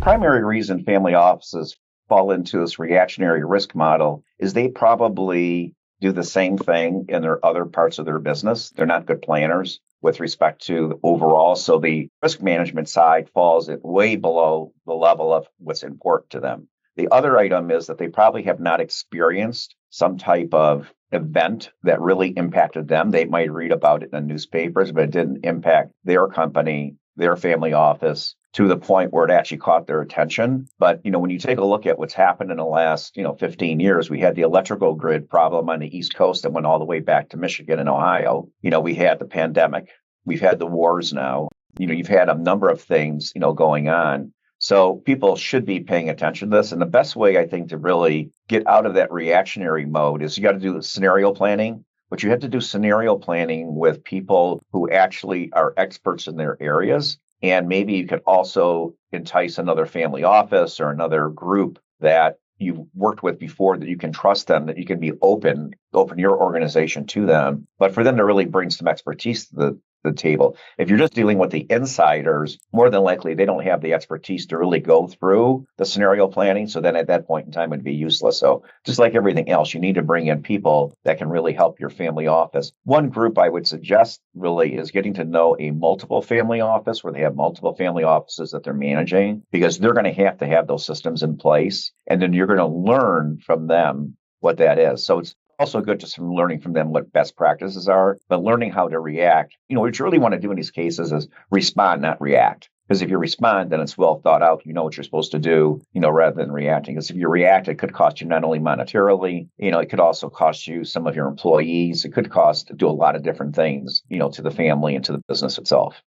primary reason family offices fall into this reactionary risk model is they probably do the same thing in their other parts of their business. They're not good planners with respect to overall. So the risk management side falls at way below the level of what's important to them. The other item is that they probably have not experienced some type of event that really impacted them. They might read about it in the newspapers, but it didn't impact their company, their family office, to the point where it actually caught their attention. But, when you take a look at what's happened in the last, 15 years, we had the electrical grid problem on the East Coast that went all the way back to Michigan and Ohio. We had the pandemic. We've had the wars now. You've had a number of things, going on. So people should be paying attention to this. And the best way, I think, to really get out of that reactionary mode is you got to do the scenario planning. But you have to do scenario planning with people who actually are experts in their areas. And maybe you could also entice another family office or another group that you've worked with before, that you can trust them, that you can be open your organization to them, but for them to really bring some expertise to the table. If you're just dealing with the insiders, more than likely they don't have the expertise to really go through the scenario planning. So then at that point in time, it'd be useless. So just like everything else, you need to bring in people that can really help your family office. One group I would suggest really is getting to know a multiple family office where they have multiple family offices that they're managing, because they're going to have those systems in place. And then you're going to learn from them what that is. So it's also good just from learning from them what best practices are, but learning how to react. What you really want to do in these cases is respond, not react. Because if you respond, then it's well thought out. You know what you're supposed to do, rather than reacting. Because if you react, it could cost you not only monetarily, it could also cost you some of your employees. It could do a lot of different things, to the family and to the business itself.